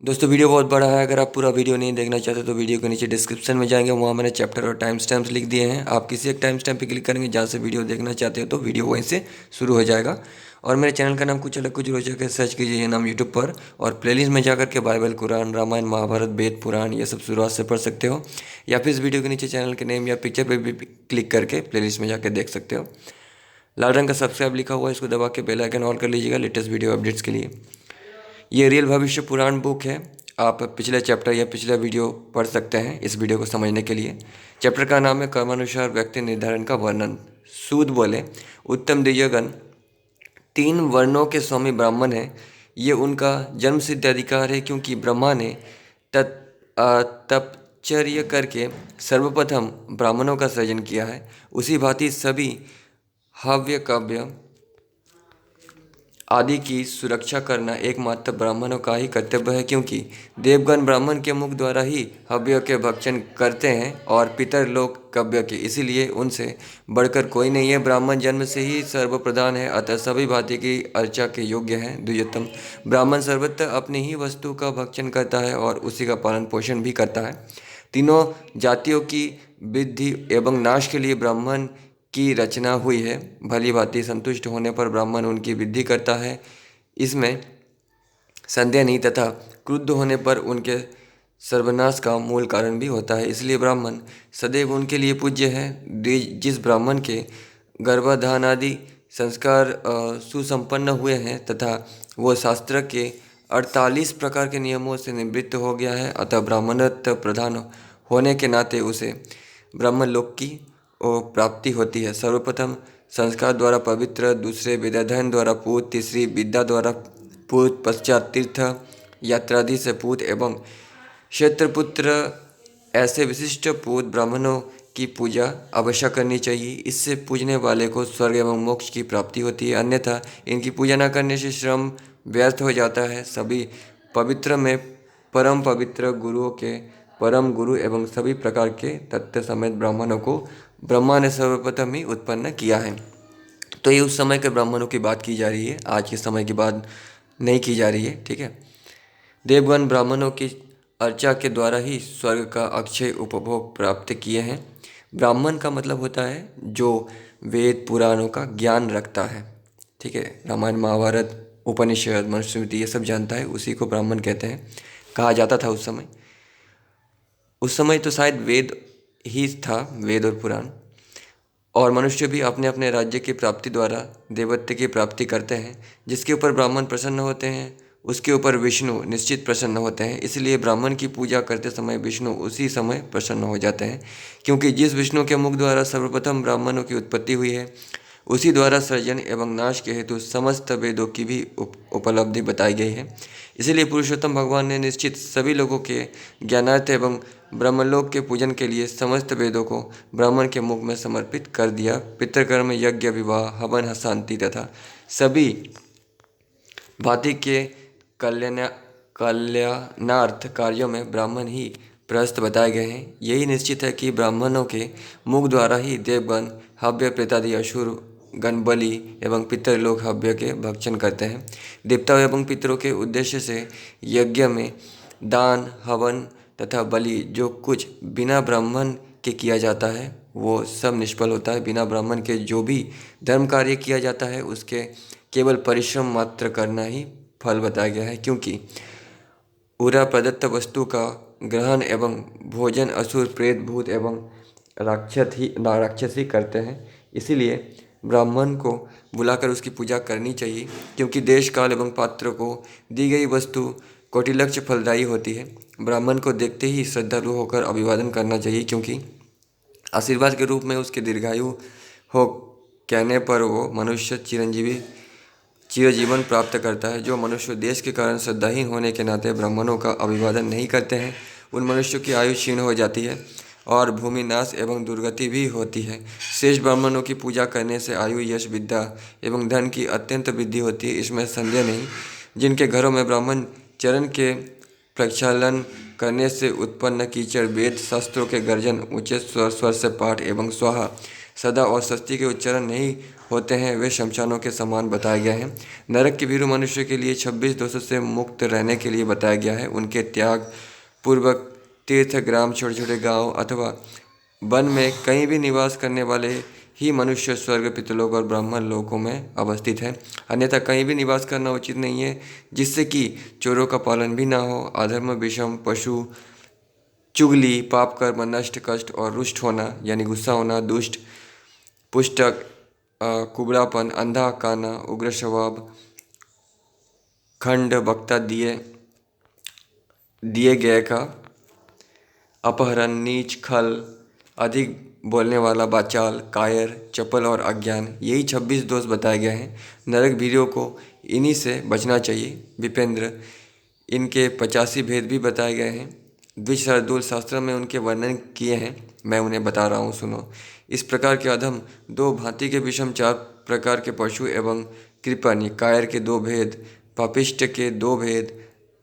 दोस्तों वीडियो बहुत बड़ा है। अगर आप पूरा वीडियो नहीं देखना चाहते तो वीडियो के नीचे डिस्क्रिप्शन में जाएंगे, वहाँ मैंने चैप्टर और टाइम स्टैम्प्स लिख दिए हैं। आप किसी एक टाइम स्टैम्प पे क्लिक करेंगे जहाँ से वीडियो देखना चाहते हो तो वीडियो वहीं से शुरू हो जाएगा। और मेरे चैनल का नाम कुछ अलग कुछ रोचक है, सर्च कीजिए ये नाम यूट्यूब पर और प्लेलिस्ट में जाकर के बाइबल, कुरान, रामायण, महाभारत, वेद, पुराण ये सब शुरुआत से पढ़ सकते हो, या फिर इस वीडियो के नीचे चैनल के नेम या पिक्चर पर भी क्लिक करके प्लेलिस्ट में जाकर देख सकते हो। लाल रंग का सब्सक्राइब लिखा हुआ है, इसको दबा के बेल आइकन ऑल कर लीजिएगा लेटेस्ट वीडियो अपडेट्स के लिए। ये रियल भविष्य पुराण बुक है। आप पिछले चैप्टर या पिछला वीडियो पढ़ सकते हैं इस वीडियो को समझने के लिए। चैप्टर का नाम है कर्मानुसार व्यक्ति निर्धारण का वर्णन। सूद बोले, उत्तम दिव्यगण 3 वर्णों के स्वामी ब्राह्मण हैं। ये उनका जन्म सिद्ध अधिकार है, क्योंकि ब्रह्मा ने तपचर्य करके सर्वप्रथम ब्राह्मणों का सृजन किया है। उसी भांति सभी हव्य काव्य आदि की सुरक्षा करना एकमात्र ब्राह्मणों का ही कर्तव्य है, क्योंकि देवगण ब्राह्मण के मुख द्वारा ही हव्य के भक्षण करते हैं और पितर लोग कव्य के, इसीलिए उनसे बढ़कर कोई नहीं है। ब्राह्मण जन्म से ही सर्वप्रधान है, अतः सभी भांति की अर्चा के योग्य हैं। द्वितीयतम, ब्राह्मण सर्वत्र अपनी ही वस्तु का भक्षण करता है और उसी का पालन पोषण भी करता है। तीनों जातियों की वृद्धि एवं नाश के लिए ब्राह्मण की रचना हुई है। भली भांति संतुष्ट होने पर ब्राह्मण उनकी वृद्धि करता है, इसमें संदेह नहीं, तथा क्रुद्ध होने पर उनके सर्वनाश का मूल कारण भी होता है। इसलिए ब्राह्मण सदैव उनके लिए पूज्य है। जिस ब्राह्मण के गर्भाधान आदि संस्कार सुसंपन्न हुए हैं तथा वो शास्त्र के 48 प्रकार के नियमों से निवृत्त हो गया है, अतः ब्राह्मणत्व प्रधान होने के नाते उसे ब्राह्मण लोक की प्राप्ति होती है। सर्वप्रथम संस्कार द्वारा पवित्र, दूसरे विद्याध्ययन द्वारा पूत, तीसरी विद्या द्वारा पूत, पश्चात तीर्थ यात्रादि से पूत एवं क्षेत्रपुत्र ऐसे विशिष्ट पूत ब्राह्मणों की पूजा अवश्य करनी चाहिए। इससे पूजने वाले को स्वर्ग एवं मोक्ष की प्राप्ति होती है, अन्यथा इनकी पूजा न करने से श्रम व्यर्थ हो जाता है। सभी पवित्र में परम पवित्र गुरुओं के परम गुरु एवं सभी प्रकार के तत्व समेत ब्राह्मणों को ब्रह्मा ने सर्वप्रथम ही उत्पन्न किया है। तो ये उस समय के ब्राह्मणों की बात की जा रही है, आज के समय की बात नहीं की जा रही है, ठीक है। देवगण ब्राह्मणों की अर्चा के द्वारा ही स्वर्ग का अक्षय उपभोग प्राप्त किए हैं। ब्राह्मण का मतलब होता है जो वेद पुराणों का ज्ञान रखता है, ठीक है। रामायण, महाभारत, उपनिषद, मनुस्मृति ये सब जानता है, उसी को ब्राह्मण कहते हैं, कहा जाता था उस समय। उस समय तो शायद वेद ही था, वेद और पुराण। और मनुष्य भी अपने अपने राज्य की प्राप्ति द्वारा देवत्व की प्राप्ति करते हैं। जिसके ऊपर ब्राह्मण प्रसन्न होते हैं उसके ऊपर विष्णु निश्चित प्रसन्न होते हैं। इसलिए ब्राह्मण की पूजा करते समय विष्णु उसी समय प्रसन्न हो जाते हैं, क्योंकि जिस विष्णु के मुख द्वारा सर्वप्रथम ब्राह्मणों की उत्पत्ति हुई है उसी द्वारा सृजन एवं नाश के हेतु समस्त वेदों की भी उपलब्धि बताई गई है। इसलिए पुरुषोत्तम भगवान ने निश्चित सभी लोगों के ज्ञानार्थ एवं ब्रह्मलोक के पूजन के लिए समस्त वेदों को ब्राह्मण के मुख में समर्पित कर दिया। पितृकर्म, यज्ञ, विवाह, हवन, शांति तथा सभी भांति के कल्याण कल्याणार्थ कार्यों में ब्राह्मण ही प्रस्त बताए गए हैं। यही निश्चित है कि ब्राह्मणों के मुख द्वारा ही देवगण हव्य, प्रेतादि असुर गण बलि एवं पितर लोग हव्य के भक्षण करते हैं। देवताओं एवं पितरों के उद्देश्य से यज्ञ में दान, हवन तथा बलि जो कुछ बिना ब्राह्मण के किया जाता है वो सब निष्फल होता है। बिना ब्राह्मण के जो भी धर्म कार्य किया जाता है उसके केवल परिश्रम मात्र करना ही फल बताया गया है, क्योंकि पूरा प्रदत्त वस्तु का ग्रहण एवं भोजन असुर, प्रेत, भूत एवं राक्षस ही करते हैं। इसीलिए ब्राह्मण को बुलाकर उसकी पूजा करनी चाहिए, क्योंकि देश, काल एवं पात्र को दी गई वस्तु कोटिलक्ष्य फलदायी होती है। ब्राह्मण को देखते ही श्रद्धालु होकर अभिवादन करना चाहिए, क्योंकि आशीर्वाद के रूप में उसके दीर्घायु हो कहने पर वो मनुष्य चिरजीवन प्राप्त करता है। जो मनुष्य देश के कारण श्रद्धाहीन होने के नाते ब्राह्मणों का अभिवादन नहीं करते हैं उन मनुष्यों की आयु क्षीण हो जाती है और भूमि नाश एवं दुर्गति भी होती है। शेष ब्राह्मणों की पूजा करने से आयु, यश, विद्या एवं धन की अत्यंत वृद्धि होती है, इसमें संदेह नहीं। जिनके घरों में ब्राह्मण चरण के प्रक्षालन करने से उत्पन्न कीचड़, वेद शास्त्रों के गर्जन, ऊंचे स्वर से पाठ एवं स्वाहा सदा और सस्ती के उच्चारण नहीं होते हैं वे शमशानों के समान बताया गया है। नरक के भीरू मनुष्य के लिए 26 दोषों से मुक्त रहने के लिए बताया गया है। उनके त्याग पूर्वक तीर्थ ग्राम, छोटे छोटे गांव अथवा वन में कहीं भी निवास करने वाले ही मनुष्य स्वर्ग, पितृलोक और ब्राह्मण लोकों में अवस्थित है। अन्यथा कहीं भी निवास करना उचित नहीं है, जिससे कि चोरों का पालन भी ना हो, अधर्म, विषम, पशु, चुगली, पाप, कर्म, नष्ट, कष्ट और रुष्ट होना यानी गुस्सा होना, दुष्ट, पुष्टक, कुबड़ापन, अंधा, काना, उग्र स्वभाव, खंड, वक्ता, दिए दिए गए का अपहरण, नीच, खल, अधिक बोलने वाला, बाचाल, कायर, चपल और अज्ञान, यही 26 दोष बताए गए हैं। नरक भीड़ों को इन्हीं से बचना चाहिए। विपेंद्र, इनके 85 भेद भी बताए गए हैं। द्विज शार्दूल शास्त्र में उनके वर्णन किए हैं, मैं उन्हें बता रहा हूँ, सुनो। इस प्रकार के अधम, दो भांति के विषम, 4 प्रकार के पशु एवं कृपण, कायर के 2 भेद, पापिष्ट के 2 भेद,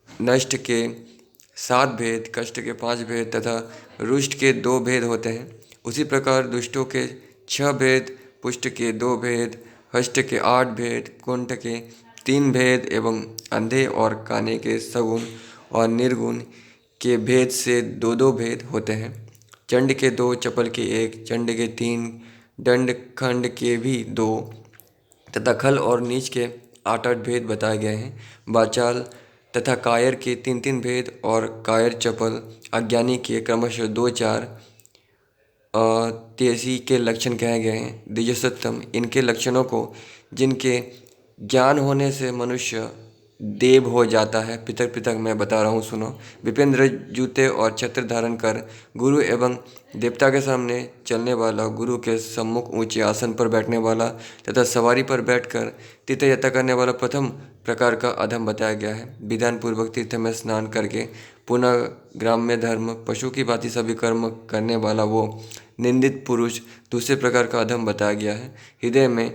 नष्ट के 7 भेद, कष्ट के 5 भेद तथा रुष्ट के 2 भेद होते हैं। उसी प्रकार दुष्टों के 6 भेद, पुष्ट के 2 भेद, हष्ट के 8 भेद, कुंठ के 3 भेद एवं अंधे और काने के सगुण और निर्गुण के भेद से 2-2 भेद होते हैं। चंड के 2, चपल के 1, चंड के 3, दंड खंड के भी 2 तथा खल और नीच के 8-8 भेद बताए गए हैं। बाचाल तथा कायर के 3-3 भेद और कायर, चपल, अज्ञानी के क्रमशः 2-4 तेजी के लक्षण कहे गए हैं। द्विजोत्तम, इनके लक्षणों को जिनके ज्ञान होने से मनुष्य देव हो जाता है, पृथक पृथक मैं बता रहा हूँ, सुनो। विपेंद्र, जूते और छत्र धारण कर गुरु एवं देवता के सामने चलने वाला, गुरु के सम्मुख ऊंचे आसन पर बैठने वाला तथा सवारी पर बैठकर तीर्थयात्रा करने वाला प्रथम प्रकार का अधम बताया गया है। विधान पूर्वक तीर्थ में स्नान करके पुनः ग्राम्य धर्म, पशु की भांति सभी कर्म करने वाला वो निंदित पुरुष दूसरे प्रकार का अधम बताया गया है। हृदय में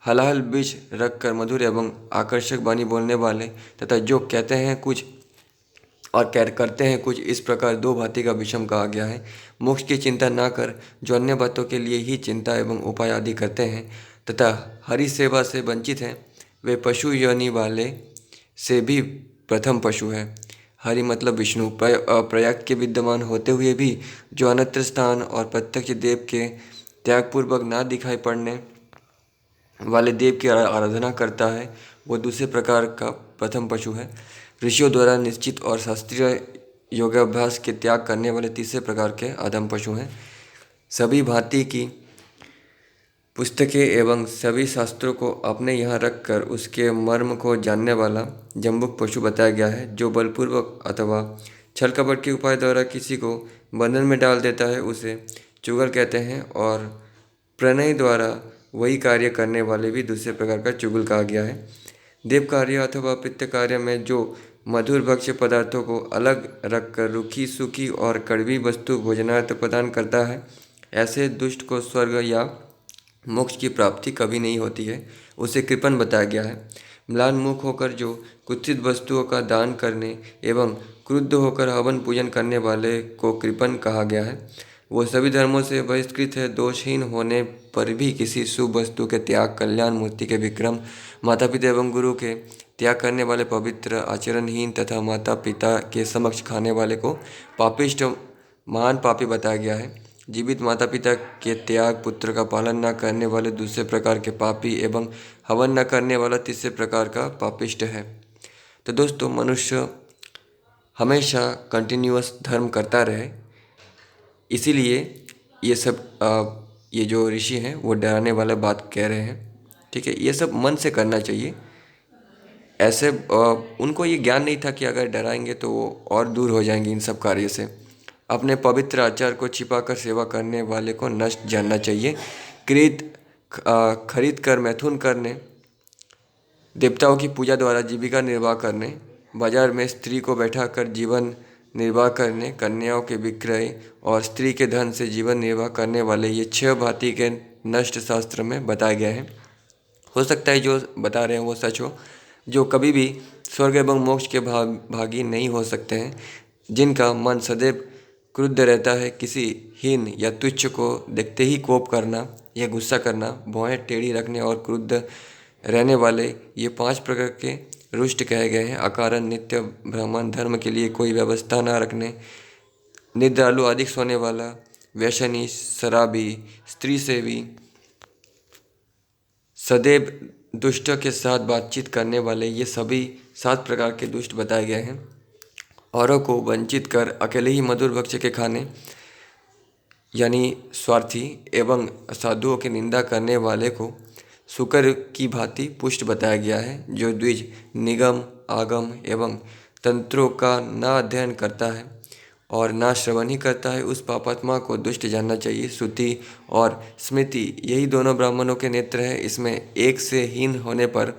हलाहल बीज रख कर मधुर एवं आकर्षक वाणी बोलने वाले तथा जो कहते हैं कुछ और करते हैं कुछ, इस प्रकार 2 भांति का विषम कहा गया है। मोक्ष की चिंता ना कर जो अन्य बातों के लिए ही चिंता एवं उपाय आदि करते हैं तथा हरि सेवा से वंचित हैं, वे पशु योनि वाले से भी प्रथम पशु है। हरि मतलब विष्णु, प्रयाग के विद्यमान होते हुए भी जो अनत्र स्थान और प्रत्यक्ष देव के त्यागपूर्वक ना दिखाई पड़ने वाले देव की आराधना करता है, वो दूसरे प्रकार का प्रथम पशु है। ऋषियों द्वारा निश्चित और शास्त्रीय योगाभ्यास के त्याग करने वाले तीसरे प्रकार के अधम पशु हैं। सभी भांति की पुस्तकें एवं सभी शास्त्रों को अपने यहाँ रखकर उसके मर्म को जानने वाला जम्बुक पशु बताया गया है। जो बलपूर्वक अथवा छल कपट के उपाय द्वारा किसी को बंधन में डाल देता है, उसे चुगल कहते हैं। और प्रणय द्वारा वही कार्य करने वाले भी दूसरे प्रकार का चुगल कहा गया है। देव कार्य अथवा पित्त कार्य में जो मधुर भक्ष्य पदार्थों को अलग रखकर रूखी, सूखी और कड़वी वस्तु भोजनार्थ प्रदान करता है, ऐसे दुष्ट को स्वर्ग या मोक्ष की प्राप्ति कभी नहीं होती है, उसे कृपण बताया गया है। म्लान मुख होकर जो कुत्सित वस्तुओं का दान करने एवं क्रुद्ध होकर हवन पूजन करने वाले को कृपण कहा गया है। वो सभी धर्मों से बहिष्कृत है, दोषहीन होने पर भी किसी शुभ वस्तु के त्याग, कल्याण मूर्ति के विक्रम, माता पिता एवं गुरु के त्याग करने वाले पवित्र, आचरणहीन तथा माता पिता के समक्ष खाने वाले को पापिष्ट, महान पापी बताया गया है। जीवित माता पिता के त्याग, पुत्र का पालन न करने वाले दूसरे प्रकार के पापी एवं हवन न करने वाला तीसरे प्रकार का पापिष्ट है। तो दोस्तों, मनुष्य हमेशा कंटिन्यूअस धर्म करता रहे, इसीलिए ये सब ये जो ऋषि हैं वो डराने वाला बात कह रहे हैं। ठीक है, ये सब मन से करना चाहिए। ऐसे उनको ये ज्ञान नहीं था कि अगर डराएंगे तो वो और दूर हो जाएंगे इन सब कार्य से। अपने पवित्र आचार को छिपाकर सेवा करने वाले को नष्ट जानना चाहिए। खरीद कर मैथुन करने, देवताओं की पूजा द्वारा जीविका निर्वाह करने, बाजार में स्त्री को बैठाकर जीवन निर्वाह करने, कन्याओं के विक्रय और स्त्री के धन से जीवन निर्वाह करने वाले, ये 6 भांति के नष्ट शास्त्र में बताए गए हैं। हो सकता है जो बता रहे हैं वो सच हो। जो कभी भी स्वर्ग एवं मोक्ष के भागी नहीं हो सकते हैं, जिनका मन सदैव क्रुद्ध रहता है, किसी हीन या तुच्छ को देखते ही कोप करना या गुस्सा करना, भौहें टेढ़ी रखने और क्रुद्ध रहने वाले, ये 5 प्रकार के रुष्ट कहे गए हैं। अकारण, नित्य ब्राह्मण, धर्म के लिए कोई व्यवस्था न रखने, निद्रालु, अधिक सोने वाला, व्यसनी, शराबी, स्त्री सेवी, सदैव दुष्ट के साथ बातचीत करने वाले, ये सभी 7 प्रकार के दुष्ट बताए गए हैं। औरों को वंचित कर अकेले ही मधुर वृक्ष के खाने यानी स्वार्थी एवं साधुओं की निंदा करने वाले को शुकर की भांति पुष्ट बताया गया है। जो द्विज, निगम, आगम एवं तंत्रों का ना अध्ययन करता है और ना श्रवण ही करता है, उस पापात्मा को दुष्ट जानना चाहिए। श्रुति और स्मृति, यही दोनों ब्राह्मणों के नेत्र हैं। इसमें एक से हीन होने पर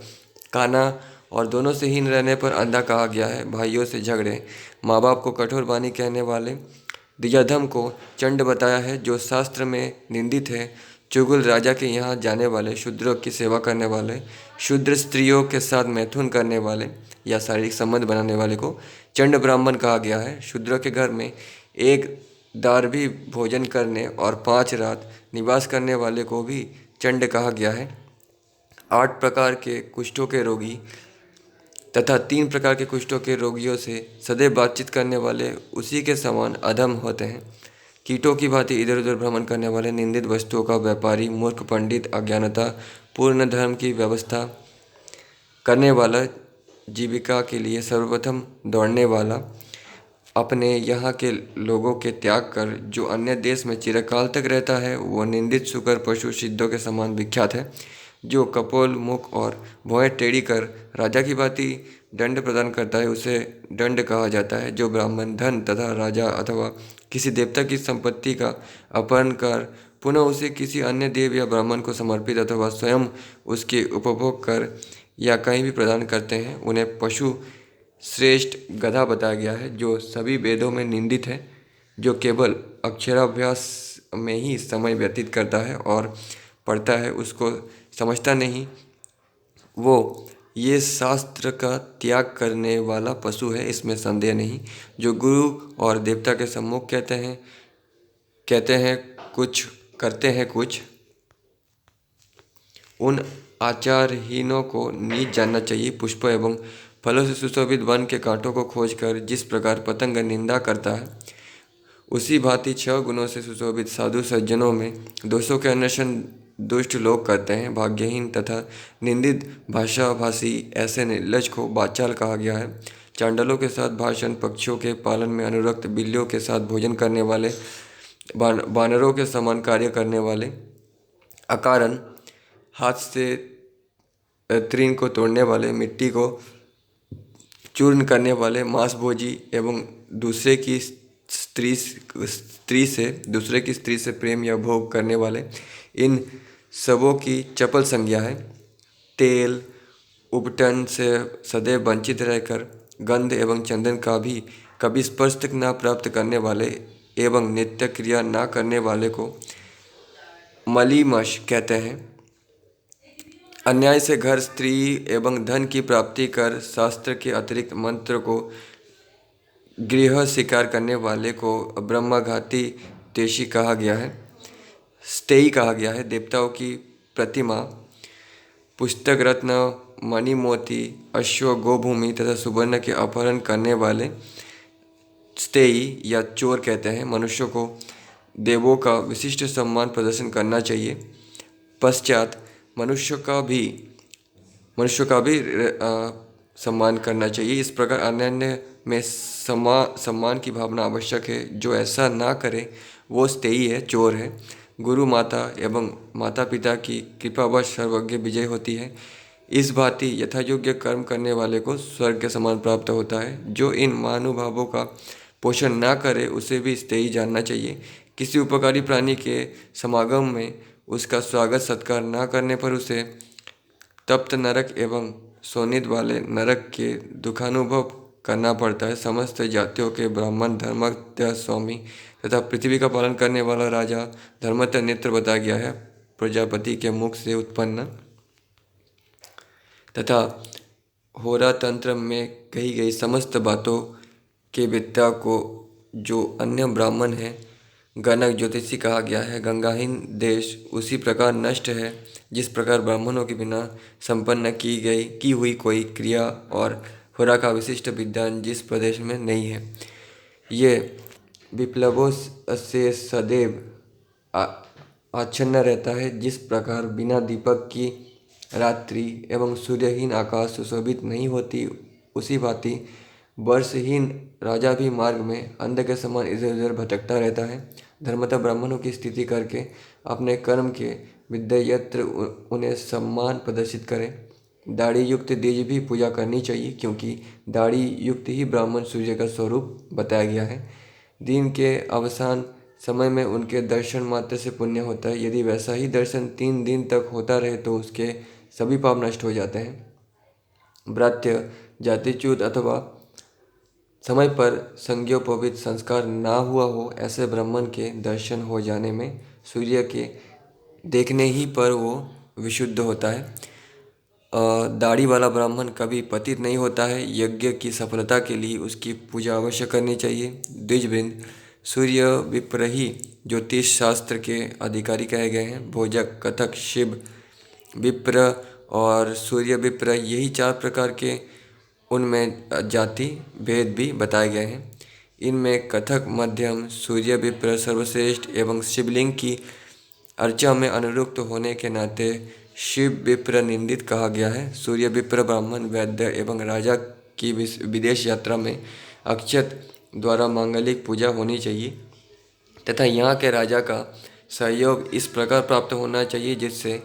काना और दोनों से हीन रहने पर अंधा कहा गया है। भाइयों से झगड़े, माँ बाप को कठोर वाणी कहने वाले, द्विजाधम को चंड बताया है जो शास्त्र में निंदित है। चुगल, राजा के यहाँ जाने वाले, शूद्रों की सेवा करने वाले, शूद्र स्त्रियों के साथ मैथुन करने वाले या शारीरिक संबंध बनाने वाले को चंड ब्राह्मण कहा गया है। शूद्रों के घर में एक दार्भी भोजन करने और 5 रात निवास करने वाले को भी चंड कहा गया है। 8 प्रकार के कुष्ठों के रोगी तथा 3 प्रकार के कुष्ठों के रोगियों से सदैव बातचीत करने वाले उसी के समान अधम होते हैं। कीटों की भांति इधर उधर भ्रमण करने वाले, निंदित वस्तुओं का व्यापारी, मूर्ख, पंडित, अज्ञानता पूर्ण धर्म की व्यवस्था करने वाला, जीविका के लिए सर्वप्रथम दौड़ने वाला, अपने यहाँ के लोगों के त्याग कर जो अन्य देश में चिरकाल तक रहता है, वो निंदित, शुकर, पशु, सिद्धों के समान विख्यात है। जो कपोल, मुख और भौहें टेढ़ी कर राजा की भांति दंड प्रदान करता है, उसे दंड कहा जाता है। जो ब्राह्मण धन तथा राजा अथवा किसी देवता की संपत्ति का अपहरण कर पुनः उसे किसी अन्य देव या ब्राह्मण को समर्पित अथवा स्वयं उसके उपभोग कर या कहीं भी प्रदान करते हैं, उन्हें पशु श्रेष्ठ गधा बताया गया है, जो सभी वेदों में निंदित है। जो केवल अक्षराभ्यास में ही समय व्यतीत करता है और पढ़ता है, उसको समझता नहीं, वो ये शास्त्र का त्याग करने वाला पशु है, इसमें संदेह नहीं। जो गुरु और देवता के सम्मुख कहते हैं कुछ, करते हैं कुछ, उन आचारहीनों को नीच जानना चाहिए। पुष्प एवं फलों से सुशोभित वन के कांटों को खोजकर जिस प्रकार पतंग निंदा करता है, उसी भांति 6 गुणों से सुशोभित साधु सज्जनों में दोषों के अन्वेषण दुष्ट लोग करते हैं। भाग्यहीन तथा निंदित भाषाभाषी ऐसे निर्लज को बाचाल कहा गया है। चांडालों के साथ भाषण, पक्षियों के पालन में अनुरक्त, बिल्लियों के साथ भोजन करने वाले, बानरों के समान कार्य करने वाले, अकारण हाथ से तृण को तोड़ने वाले, मिट्टी को चूर्ण करने वाले, मांसभोजी एवं दूसरे की स्त्री से प्रेम या भोग करने वाले, इन सबों की चपल संज्ञा है। तेल उपटन से सदैव वंचित रहकर, गंध एवं चंदन का भी कभी स्पर्श तक न प्राप्त करने वाले एवं नित्य क्रिया न करने वाले को मलीमश कहते हैं। अन्याय से घर, स्त्री एवं धन की प्राप्ति कर शास्त्र के अतिरिक्त मंत्र को गृह स्वीकार करने वाले को ब्रह्मघाती तेषी कहा गया है, स्तेयी कहा गया है। देवताओं की प्रतिमा, पुस्तक, रत्न, मणि, मोती, अश्व, गोभूमि तथा सुवर्ण के अपहरण करने वाले स्तेयी या चोर कहते हैं। मनुष्यों को देवों का विशिष्ट सम्मान प्रदर्शन करना चाहिए। पश्चात मनुष्य का भी सम्मान करना चाहिए। इस प्रकार अन्य में सम्मान की भावना आवश्यक है। जो ऐसा ना करे वो स्तेयी है, चोर है। गुरु, माता एवं माता पिता की कृपावश सर्वज्ञ विजय होती है। इस भांति यथायोग्य कर्म करने वाले को स्वर्ग के समान प्राप्त होता है। जो इन महानुभावों का पोषण ना करे उसे भी स्तेयी जानना चाहिए। किसी उपकारी प्राणी के समागम में उसका स्वागत सत्कार ना करने पर उसे तप्त नरक एवं सोनित वाले नरक के दुखानुभव करना पड़ता है। समस्त जातियों के ब्राह्मण धर्मज्ञ स्वामी तथा पृथ्वी का पालन करने वाला राजा धर्मज्ञ नेत्र बताया गया है। प्रजापति के मुख से उत्पन्न तथा होरा तंत्र में कही गई समस्त बातों के विद्या को जो अन्य ब्राह्मण हैं गणक ज्योतिषी कहा गया है। गंगाहीन देश उसी प्रकार नष्ट है जिस प्रकार ब्राह्मणों के बिना संपन्न की हुई कोई क्रिया और होरा का विशिष्ट विद्वान जिस प्रदेश में नहीं है। ये विप्लवों से सदैव आच्छन्न रहता है। जिस प्रकार बिना दीपक की रात्रि एवं सूर्यहीन आकाश सुशोभित नहीं होती, उसी भांति वर्षहीन राजा भी मार्ग में अंध के समान इधर उधर भटकता रहता है। धर्मतः ब्राह्मणों की स्थिति करके अपने कर्म के विद्यत्र उन्हें सम्मान प्रदर्शित करें। दाढ़ी युक्त द्विज भी पूजा करनी चाहिए, क्योंकि दाढ़ी युक्त ही ब्राह्मण सूर्य का स्वरूप बताया गया है। दिन के अवसान समय में उनके दर्शन मात्र से पुण्य होता है। यदि वैसा ही दर्शन 3 दिन तक होता रहे तो उसके सभी पाप नष्ट हो जाते हैं। भ्रात्य जातिच्युत अथवा समय पर संज्ञोपवीत संस्कार ना हुआ हो, ऐसे ब्राह्मण के दर्शन हो जाने में सूर्य के देखने ही पर वो विशुद्ध होता है। दाढ़ी वाला ब्राह्मण कभी पतित नहीं होता है। यज्ञ की सफलता के लिए उसकी पूजा अवश्य करनी चाहिए। द्विजवृंद सूर्य विप्र ही ज्योतिष शास्त्र के अधिकारी कहे गए हैं। भोजक, कथक, शिव, विप्र और सूर्य विप्र, यही 4 प्रकार के उनमें जाति भेद भी बताए गए हैं। इनमें कथक मध्यम, सूर्य विप्र सर्वश्रेष्ठ एवं शिवलिंग की अर्चा में अनुरुक्त होने के नाते शिव विप्र निंदित कहा गया है। सूर्य विप्र ब्राह्मण, वैद्य एवं राजा की विदेश यात्रा में अक्षत द्वारा मांगलिक पूजा होनी चाहिए तथा यहाँ के राजा का सहयोग इस प्रकार प्राप्त होना चाहिए जिससे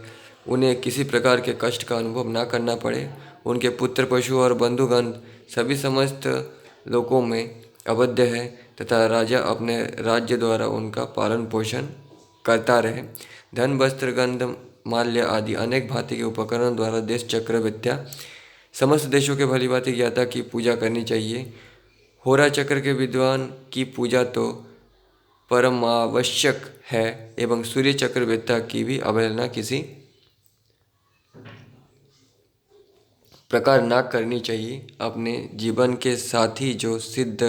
उन्हें किसी प्रकार के कष्ट का अनुभव ना करना पड़े। उनके पुत्र, पशु और बंधुगण सभी समस्त लोकों में अवध्य है तथा राजा अपने राज्य द्वारा उनका पालन पोषण करता रहे। धन, वस्त्र, गंध, माल्य आदि अनेक भांति के उपकरण द्वारा देश चक्र विद्या समस्त देशों के भली भांति ज्ञाता की पूजा करनी चाहिए। होरा चक्र के विद्वान की पूजा तो परमावश्यक है एवं सूर्य चक्र विद्या की भी अवहेलना किसी प्रकार ना करनी चाहिए। अपने जीवन के साथ ही जो सिद्ध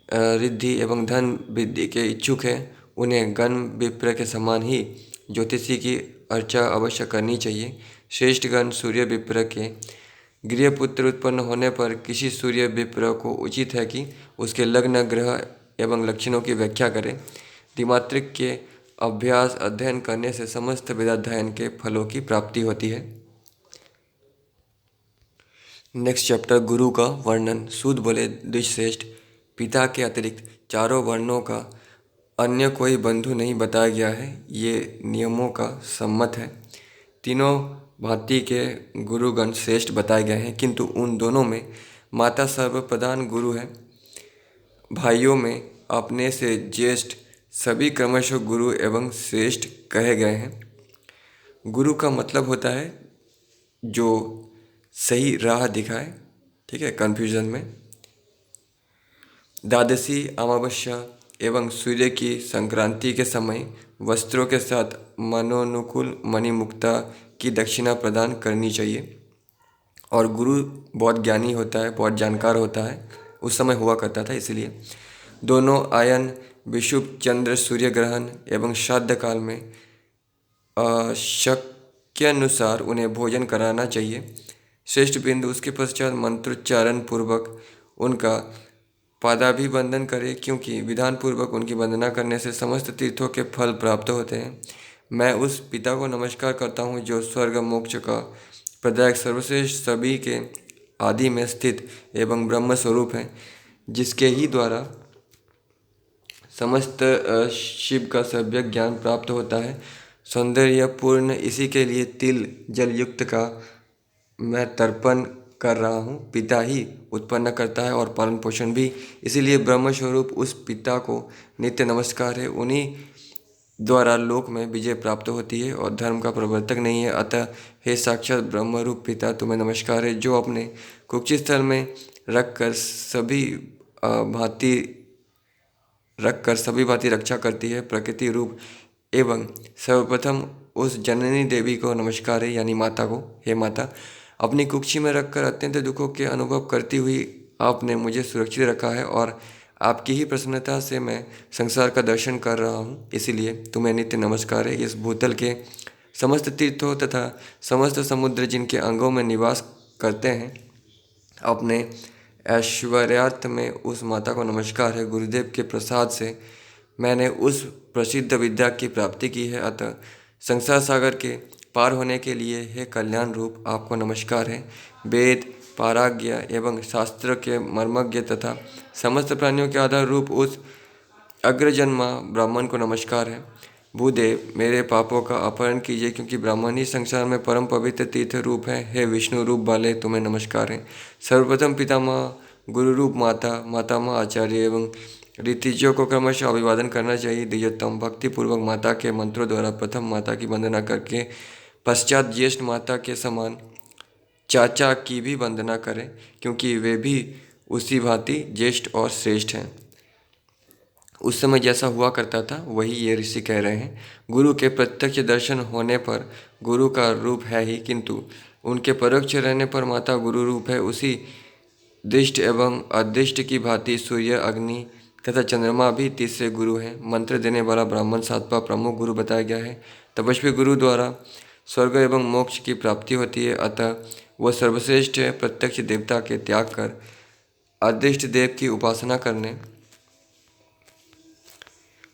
रिद्धि एवं धन वृद्धि के इच्छुक हैं, उन्हें गण विप्र के समान ही ज्योतिषी की अर्चा अवश्य करनी चाहिए। श्रेष्ठ गण सूर्य विप्र के गृहपुत्र उत्पन्न होने पर किसी सूर्य विप्र को उचित है कि उसके लग्न, ग्रह एवं लक्षणों की व्याख्या करें। द्विमात्रिक के अभ्यास अध्ययन करने से समस्त वेदाध्ययन के फलों की प्राप्ति होती है। नेक्स्ट चैप्टर, गुरु का वर्णन। सूत बोले, द्विजश्रेष्ठ, पिता के अतिरिक्त चारों वर्णों का अन्य कोई बंधु नहीं बताया गया है। ये नियमों का सम्मत है। तीनों भांति के गुरुगण श्रेष्ठ बताए गए हैं, किंतु उन दोनों में माता सर्वप्रधान गुरु है। भाइयों में अपने से ज्येष्ठ सभी क्रमशः गुरु एवं श्रेष्ठ कहे गए हैं। गुरु का मतलब होता है जो सही राह दिखाए, ठीक है, कन्फ्यूजन में। द्वादशी अमावस्या एवं सूर्य की संक्रांति के समय वस्त्रों के साथ मनोनुकूल मणिमुक्ता की दक्षिणा प्रदान करनी चाहिए। और गुरु बहुत ज्ञानी होता है, बहुत जानकार होता है, उस समय हुआ करता था, इसलिए दोनों आयन, विषुव चंद्र सूर्य ग्रहण एवं श्राद्ध काल में शक्यानुसार उन्हें भोजन कराना चाहिए। श्रेष्ठ बिंदु उसके पश्चात मंत्रोच्चारण पूर्वक उनका पादाभिवंदन करे, क्योंकि विधान पूर्वक उनकी वंदना करने से समस्त तीर्थों के फल प्राप्त होते हैं। मैं उस पिता को नमस्कार करता हूँ जो स्वर्ग मोक्ष का प्रदायक सर्वश्रेष्ठ सभी के आदि में स्थित एवं ब्रह्म स्वरूप है, जिसके ही द्वारा समस्त शिव का सभ्य ज्ञान प्राप्त होता है। सौंदर्यपूर्ण इसी के लिए तिल जल युक्त का मैं तर्पण कर रहा हूँ। पिता ही उत्पन्न करता है और पालन पोषण भी, इसीलिए ब्रह्म स्वरूप उस पिता को नित्य नमस्कार है। उन्हीं द्वारा लोक में विजय प्राप्त होती है और धर्म का प्रवर्तक नहीं है। अतः हे साक्षात ब्रह्मरूप पिता, तुम्हें नमस्कार है, जो अपने कुक्षी स्थल में रखकर सभी भांति रक्षा करती है। प्रकृति रूप एवं सर्वप्रथम उस जननी देवी को नमस्कार है, यानी माता को। हे माता, अपनी कुक्षी में रखकर अत्यंत दुखों के अनुभव करती हुई आपने मुझे सुरक्षित रखा है और आपकी ही प्रसन्नता से मैं संसार का दर्शन कर रहा हूँ, इसीलिए तुम्हें नित्य नमस्कार है। इस भूतल के समस्त तीर्थों तथा समस्त समुद्र जिनके अंगों में निवास करते हैं, अपने ऐश्वर्यार्थ में उस माता को नमस्कार है। गुरुदेव के प्रसाद से मैंने उस प्रसिद्ध विद्या की प्राप्ति की है, अतः संसार सागर के पार होने के लिए हे कल्याण रूप आपको नमस्कार है। वेद पारंज्ञ एवं शास्त्र के मर्मज्ञ तथा समस्त प्राणियों के आधार रूप उस अग्रजन्मा ब्राह्मण को नमस्कार है। भूदेव मेरे पापों का अपहरण कीजिए, क्योंकि ब्राह्मण ही संसार में परम पवित्र तीर्थ रूप है। हे विष्णु रूप वाले तुम्हें नमस्कार है। सर्वप्रथम पितामह, गुरु रूप माता, मातामह, आचार्य एवं ऋतिज्यों को क्रमशः अभिवादन करना चाहिए। द्विजोत्तम भक्तिपूर्वक माता के मंत्रों द्वारा प्रथम माता की वंदना करके पश्चात ज्येष्ठ माता के समान चाचा की भी वंदना करें, क्योंकि वे भी उसी भांति ज्येष्ठ और श्रेष्ठ हैं। उस समय जैसा हुआ करता था वही ये ऋषि कह रहे हैं। गुरु के प्रत्यक्ष दर्शन होने पर गुरु का रूप है ही, किंतु उनके परोक्ष रहने पर माता गुरु रूप है। उसी दृष्ट एवं अदृष्ट की भांति सूर्य, अग्नि तथा चंद्रमा भी तीसरे गुरु हैं। मंत्र देने वाला ब्राह्मण सातवां प्रमुख गुरु बताया गया है। तपस्वी गुरु द्वारा स्वर्ग एवं मोक्ष की प्राप्ति होती है, अतः वह सर्वश्रेष्ठ है। प्रत्यक्ष देवता के त्याग कर अदृष्ट देव की उपासना करने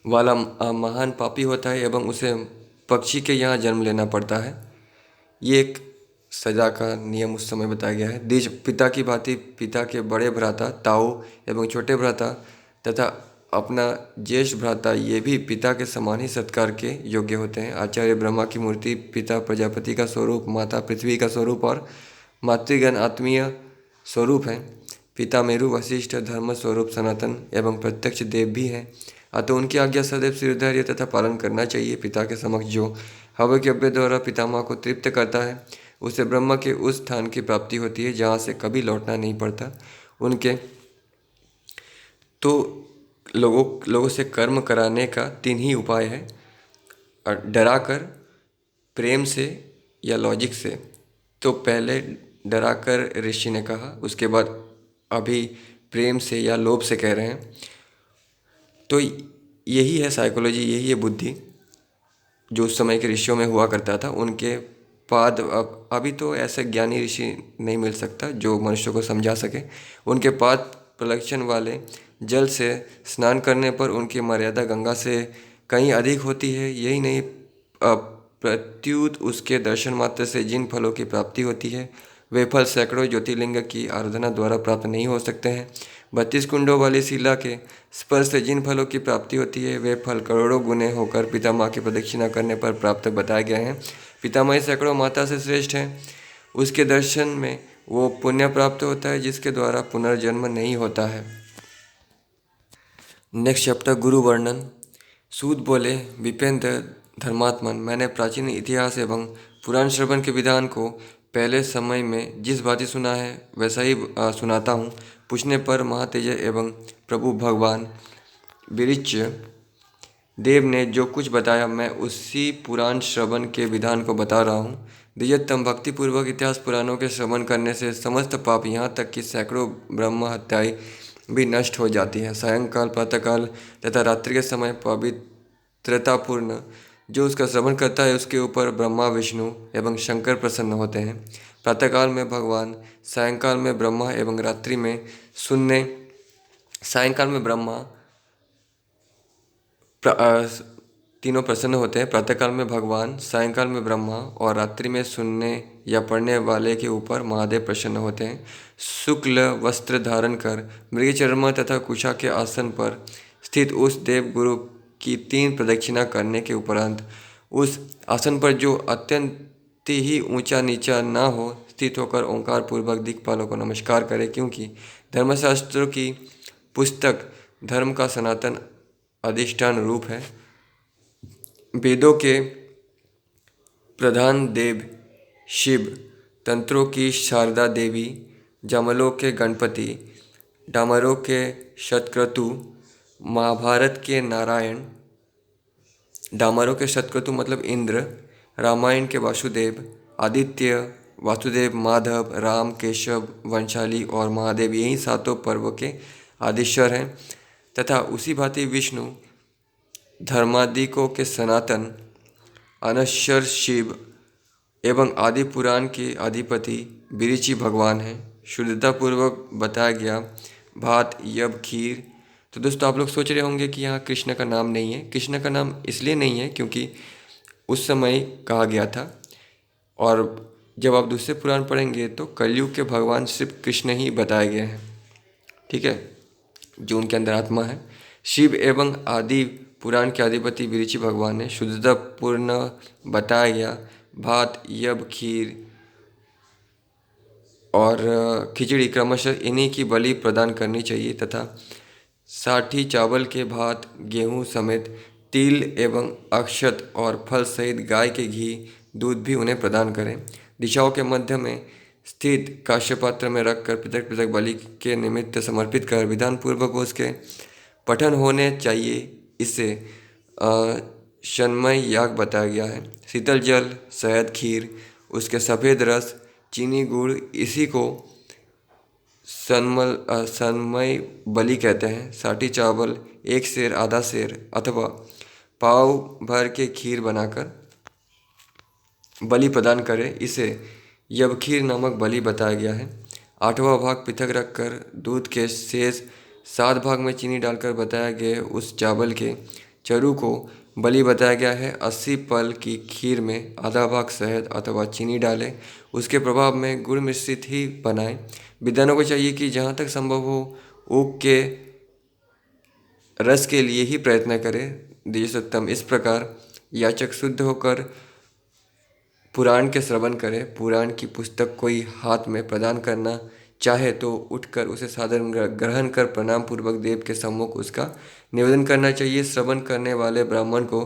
वाला महान पापी होता है एवं उसे पक्षी के यहाँ जन्म लेना पड़ता है। ये एक सजा का नियम उस समय बताया गया है। द्विज पिता की भांति पिता के बड़े भ्राता ताऊ एवं छोटे भ्राता तथा अपना ज्येष्ठ भ्राता ये भी पिता के समान ही सत्कार के योग्य होते हैं। आचार्य ब्रह्मा की मूर्ति, पिता प्रजापति का स्वरूप, माता पृथ्वी का स्वरूप और मातृगण आत्मीय स्वरूप हैं। पिता मेरु, वशिष्ठ, धर्म स्वरूप, सनातन एवं प्रत्यक्ष देव भी हैं, अतः उनकी आज्ञा सदैव सिरधैर्य तथा पालन करना चाहिए। पिता के समक्ष जो हव्य यज्ञ द्वारा पितामह को तृप्त करता है, उसे ब्रह्मा के उस स्थान की प्राप्ति होती है जहाँ से कभी लौटना नहीं पड़ता। उनके तो लोगों से कर्म कराने का तीन ही उपाय है, डराकर, प्रेम से या लॉजिक से। तो पहले डराकर ऋषि ने कहा, उसके बाद अभी प्रेम से या लोभ से कह रहे हैं। तो यही है साइकोलॉजी, यही है बुद्धि जो उस समय के ऋषियों में हुआ करता था। उनके पाद अभी तो ऐसे ज्ञानी ऋषि नहीं मिल सकता जो मनुष्य को समझा सके। उनके पाद प्रलक्षण वाले जल से स्नान करने पर उनकी मर्यादा गंगा से कहीं अधिक होती है। यही नहीं, प्रत्युत उसके दर्शन मात्र से जिन फलों की प्राप्ति होती है, वे फल सैकड़ों ज्योतिर्लिंग की आराधना द्वारा प्राप्त नहीं हो सकते हैं। 32 कुंडों वाली शिला के स्पर्श से जिन फलों की प्राप्ति होती है, वे फल करोड़ों गुने होकर पितामह की प्रदक्षिणा करने पर प्राप्त बताए गए हैं। पितामह सैकड़ों माता से श्रेष्ठ हैं। उसके दर्शन में वो पुण्य प्राप्त होता है जिसके द्वारा पुनर्जन्म नहीं होता है। नेक्स्ट चैप्टर, गुरु वर्णन। सूत बोले, विपेंद्र धर्मात्मन, मैंने प्राचीन इतिहास एवं पुराण श्रवण के विधान को पहले समय में जिस भांति सुना है वैसा ही सुनाता हूँ। पूछने पर महातेज एवं प्रभु भगवान विरिच देव ने जो कुछ बताया, मैं उसी पुराण श्रवण के विधान को बता रहा हूँ। द्विजोत्तम, भक्तिपूर्वक इतिहास पुराणों के श्रवण करने से समस्त पाप, यहाँ तक कि सैकड़ों ब्रह्म हत्याएं भी नष्ट हो जाती हैं। सायंकाल, प्रातःकाल तथा रात्रि के समय पवित्रतापूर्ण जो उसका श्रवण करता है, उसके ऊपर ब्रह्मा, विष्णु एवं शंकर प्रसन्न होते हैं। प्रातःकाल में भगवान, सायंकाल में ब्रह्मा एवं रात्रि में शून्य, सायंकाल में ब्रह्मा तीनों प्रसन्न होते हैं। प्रातःकाल में भगवान, सायंकाल में ब्रह्मा और रात्रि में सुनने या पढ़ने वाले के ऊपर महादेव प्रसन्न होते हैं। शुक्ल वस्त्र धारण कर मृगचर्म तथा कुशा के आसन पर स्थित उस देव गुरु की 3 प्रदक्षिणा करने के उपरांत उस आसन पर जो अत्यंत ही ऊंचा नीचा ना हो, स्थित होकर ओंकार पूर्वक दिक्पालों को नमस्कार करे, क्योंकि धर्मशास्त्रों की पुस्तक धर्म का सनातन अधिष्ठान रूप है। वेदों के प्रधान देव शिव, तंत्रों की शारदा देवी, जमलों के गणपति, डामरों के शतक्रतु, महाभारत के नारायण, डामरों के शतक्रतु मतलब इंद्र, रामायण के वासुदेव, आदित्य, वासुदेव, माधव, राम, केशव, वंशाली और महादेव, यही सातों पर्व के आदिश्वर हैं। तथा उसी भांति विष्णु धर्मादिकों के सनातन अनश्वर शिव एवं आदि पुराण के अधिपति बिरिचि भगवान हैं। शुद्धता पूर्वक बताया गया भात यब खीर। तो दोस्तों आप लोग सोच रहे होंगे कि यहाँ कृष्ण का नाम नहीं है। कृष्ण का नाम इसलिए नहीं है क्योंकि उस समय कहा गया था, और जब आप दूसरे पुराण पढ़ेंगे तो कलयुग के भगवान सिर्फ कृष्ण ही बताए गए हैं, ठीक है, जो उनके अंदर आत्मा है। शिव एवं आदि पुराण के अधिपति बिरिचि भगवान ने शुद्धता पूर्ण बताया गया भात यब खीर और खिचड़ी क्रमशः इन्हीं की बलि प्रदान करनी चाहिए, तथा 60 चावल के भात गेहूं समेत तिल एवं अक्षत और फल सहित गाय के घी दूध भी उन्हें प्रदान करें। दिशाओं के मध्य में स्थित काश्य पात्र में रखकर पृथक पृथक बलि के निमित्त समर्पित कर विधान पूर्वक उसके पठन होने चाहिए। इससे शन्मय याग बताया गया है। शीतल जल, शहद, खीर, उसके सफ़ेद रस, चीनी, गुड़, इसी को सन्मय बलि कहते हैं। 60 चावल, 1 सेर, आधा सेर अथवा पाव भर के खीर बनाकर बलि प्रदान करें। इसे यबखीर नामक बलि बताया गया है। 8वां भाग पृथक रखकर दूध के शेष 7 भाग में चीनी डालकर बताया गया उस चावल के चरू को बलि बताया गया है। 80 पल की खीर में आधा भाग शहद अथवा चीनी डालें, उसके प्रभाव में गुड़ मिश्रित ही बनाएं। विद्वानों को चाहिए कि जहाँ तक संभव हो ऊख के रस के लिए ही प्रयत्न करें। द्विजोत्तम इस प्रकार याचक शुद्ध होकर पुराण के श्रवण करें। पुराण की पुस्तक कोई हाथ में प्रदान करना चाहे तो उठकर उसे सादर ग्रहण कर प्रणाम पूर्वक देव के सम्मुख उसका निवेदन करना चाहिए। श्रवण करने वाले ब्राह्मण को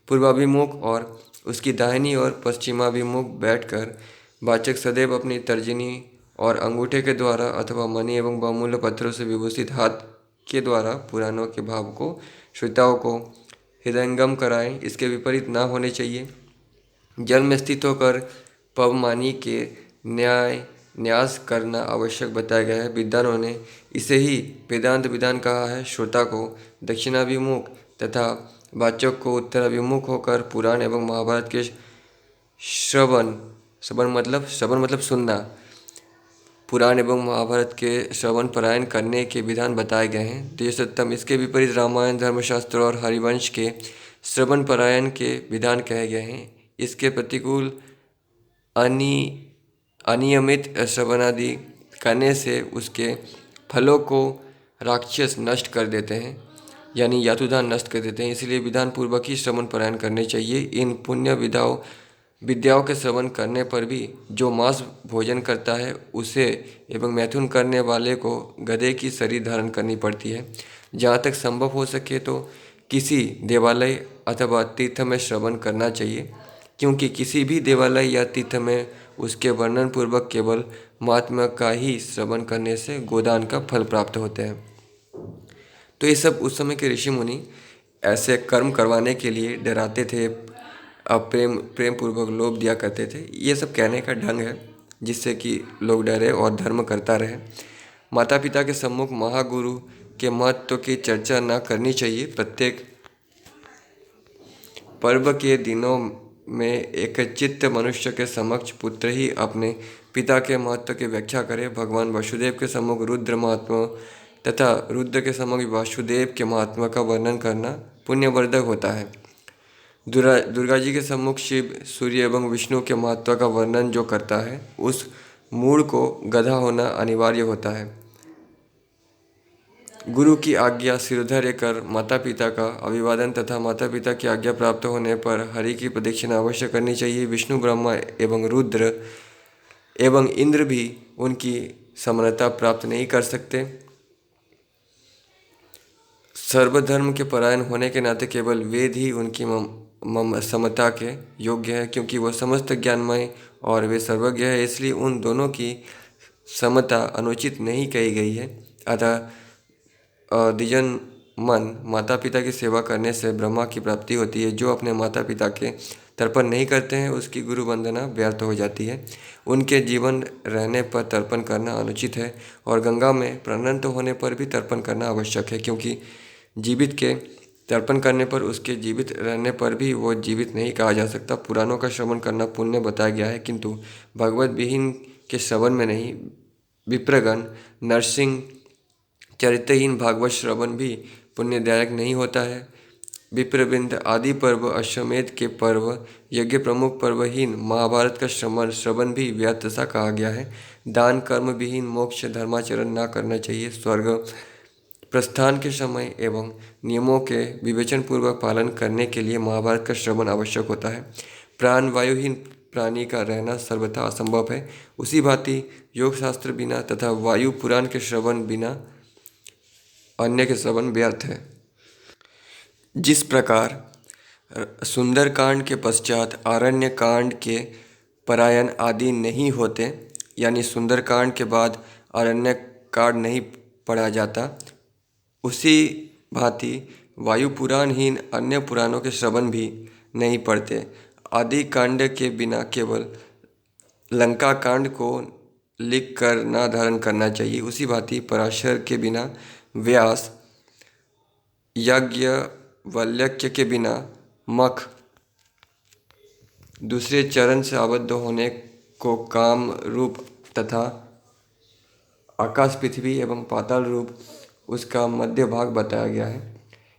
पूर्वाभिमुख और उसकी दाहिनी और पश्चिमाभिमुख बैठकर वाचक सदैव अपनी तर्जनी और अंगूठे के द्वारा अथवा मणि एवं बहुमूल्य पत्थरों से विभूषित हाथ के द्वारा पुराणों के भाव को श्रोताओं को हृदयंगम कराएं। इसके विपरीत ना होने चाहिए। जल में स्थित होकर पवमानी के न्यास करना आवश्यक बताया गया है। विद्वानों ने इसे ही वेदांत विधान कहा है। श्रोता को दक्षिणाभिमुख तथा वाचक को उत्तराभिमुख होकर पुराण एवं महाभारत के श्रवण मतलब सुनना, पुराण एवं महाभारत के श्रवण परायण करने के विधान बताए गए हैं। द्विजोत्तम इसके विपरीत रामायण, धर्मशास्त्र और हरिवंश के श्रवण परायण के विधान कहे गए हैं। इसके प्रतिकूल अनियमित श्रवणादि करने से उसके फलों को राक्षस नष्ट कर देते हैं, यानी यातुधान नष्ट कर देते हैं। इसलिए विधान पूर्वक ही श्रवण परायण करने चाहिए। इन पुण्य विद्याओं के श्रवण करने पर भी जो मांस भोजन करता है उसे एवं मैथुन करने वाले को गधे की शरीर धारण करनी पड़ती है। जहाँ तक संभव हो सके तो किसी देवालय अथवा तीर्थ में श्रवण करना चाहिए, क्योंकि किसी भी देवालय या तीर्थ में उसके वर्णन पूर्वक केवल महात्मा का ही श्रवण करने से गोदान का फल प्राप्त होते हैं। तो ये सब उस समय के ऋषि मुनि ऐसे कर्म करवाने के लिए डराते थे, प्रेम पूर्वक लोभ दिया करते थे। ये सब कहने का ढंग है जिससे कि लोग डरे और धर्म करता रहे। माता पिता के सम्मुख महागुरु के महत्व की चर्चा ना करनी चाहिए। प्रत्येक पर्व के दिनों में एक चित्त मनुष्य के समक्ष पुत्र ही अपने पिता के महत्व की व्याख्या करे। भगवान वसुदेव के सम्मुख रुद्र महात्मा तथा रुद्र के सम्मुख वासुदेव के महात्मा का वर्णन करना पुण्यवर्धक होता है। दुर्गा जी के सम्मुख शिव, सूर्य एवं विष्णु के महत्व का वर्णन जो करता है उस मूढ़ को गधा होना अनिवार्य होता है। गुरु की आज्ञा सिरधर्य कर माता पिता का अभिवादन तथा माता पिता की आज्ञा प्राप्त होने पर हरि की प्रदक्षिणा अवश्य करनी चाहिए। विष्णु, ब्रह्मा एवं रुद्र एवं इंद्र भी उनकी समानता प्राप्त नहीं कर सकते। सर्वधर्म के परायण होने के नाते केवल वेद ही उनकी समता के योग्य है, क्योंकि वह समस्त ज्ञानमय और वे सर्वज्ञ है। इसलिए उन दोनों की समता अनुचित नहीं कही गई है। अतः द्विजन मन माता पिता की सेवा करने से ब्रह्मा की प्राप्ति होती है। जो अपने माता पिता के तर्पण नहीं करते हैं उसकी गुरु वंदना व्यर्थ हो जाती है। उनके जीवन रहने पर तर्पण करना अनुचित है और गंगा में प्राणंत होने पर भी तर्पण करना आवश्यक है, क्योंकि जीवित के तर्पण करने पर उसके जीवित रहने पर भी वो जीवित नहीं कहा जा सकता। पुराणों का श्रवण करना पुण्य बताया गया है, किंतु भगवत विहीन के श्रवण में नहीं। विप्रगण नरसिंह चरित्रहीन भागवत श्रवण भी पुण्यदायक नहीं होता है। विप्रबिंद आदि पर्व, अश्वमेध के पर्व, यज्ञ प्रमुख पर्वहीन महाभारत का श्रवण भी व्यर्थ सा कहा गया है। दान कर्म विहीन मोक्ष धर्माचरण ना करना चाहिए। स्वर्ग प्रस्थान के समय एवं नियमों के विवेचन पूर्वक पालन करने के लिए महाभारत का श्रवण आवश्यक होता है। प्राण वायुहीन प्राणी का रहना सर्वथा असंभव है। उसी भांति योग शास्त्र बिना तथा वायु पुराण के श्रवण बिना अन्य के श्रवण व्यर्थ है। जिस प्रकार सुंदरकांड के पश्चात आरण्य कांड के परायण आदि नहीं होते, यानी सुंदरकांड के बाद आरण्य कांड नहीं पढ़ा जाता, उसी भांति वायु पुराणहीन अन्य पुराणों के श्रवण भी नहीं पढ़ते। आदि कांड के बिना केवल लंका कांड को लिख कर ना धारण करना चाहिए। उसी भांति पराशर के बिना व्यास, याज्ञवल्क्य के बिना मख, दूसरे चरण से आबद्ध होने को काम रूप तथा आकाश पृथ्वी एवं पाताल रूप उसका मध्य भाग बताया गया है।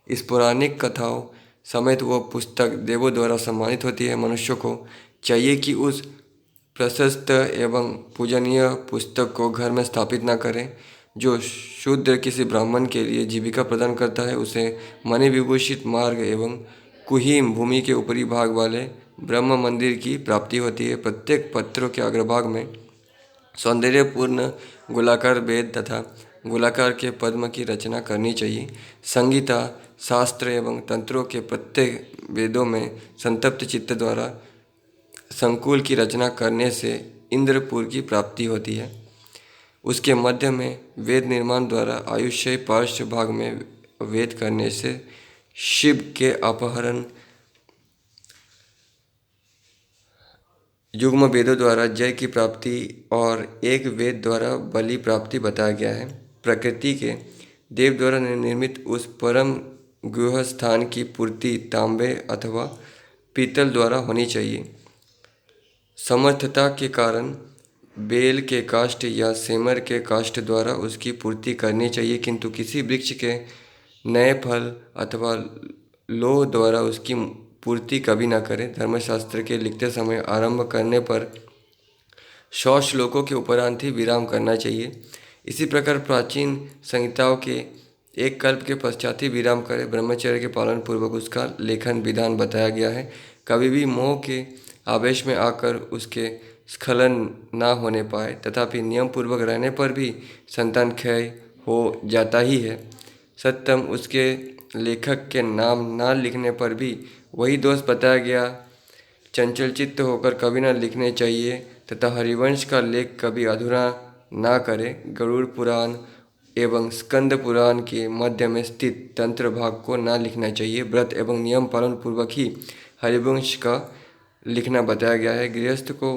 इस पौराणिक कथाओं समेत वह पुस्तक देवों द्वारा सम्मानित होती है। मनुष्य को चाहिए कि उस प्रशस्त एवं पूजनीय पुस्तक को घर में स्थापित न करें। जो शूद्र किसी ब्राह्मण के लिए जीविका प्रदान करता है, उसे मणि विभूषित मार्ग एवं कुहीम भूमि के ऊपरी भाग वाले ब्रह्म मंदिर की प्राप्ति होती है। प्रत्येक पत्रों के अग्रभाग में सौंदर्यपूर्ण गोलाकार वेद तथा गोलाकार के पद्म की रचना करनी चाहिए। संगीता शास्त्र एवं तंत्रों के प्रत्येक वेदों में संतप्त चित्त द्वारा संकुल की रचना करने से इंद्रपुर की प्राप्ति होती है। उसके मध्य में वेद निर्माण द्वारा आयुष्य पार्श्व भाग में वेद करने से शिव के अपहरण युग्म वेदों द्वारा जय की प्राप्ति और एक वेद द्वारा बलि प्राप्ति बताया गया है। प्रकृति के देव द्वारा निर्मित उस परम गुह स्थान की पूर्ति तांबे अथवा पीतल द्वारा होनी चाहिए। समर्थता के कारण बेल के काष्ठ या सेमर के काष्ठ द्वारा उसकी पूर्ति करनी चाहिए, किंतु किसी वृक्ष के नए फल अथवा लोह द्वारा उसकी पूर्ति कभी न करें। धर्मशास्त्र के लिखते समय आरंभ करने पर 100 श्लोकों के उपरांत ही विराम करना चाहिए। इसी प्रकार प्राचीन संहिताओं के एक कल्प के पश्चात ही विराम करें। ब्रह्मचर्य के पालन पूर्वक उसका लेखन विधान बताया गया है। कभी भी मोह के आवेश में आकर उसके स्खलन ना होने पाए, तथापि नियम पूर्वक रहने पर भी संतान क्षय हो जाता ही है। सत्यम उसके लेखक के नाम ना लिखने पर भी वही दोष बताया गया। चंचल चित्त होकर कभी न लिखने चाहिए तथा हरिवंश का लेख कभी अधूरा ना करे। गरुड़ पुराण एवं स्कंद पुराण के मध्य में स्थित तंत्र भाग को ना लिखना चाहिए। व्रत एवं नियम पालन पूर्वक ही हरिवंश का लिखना बताया गया है। गृहस्थ को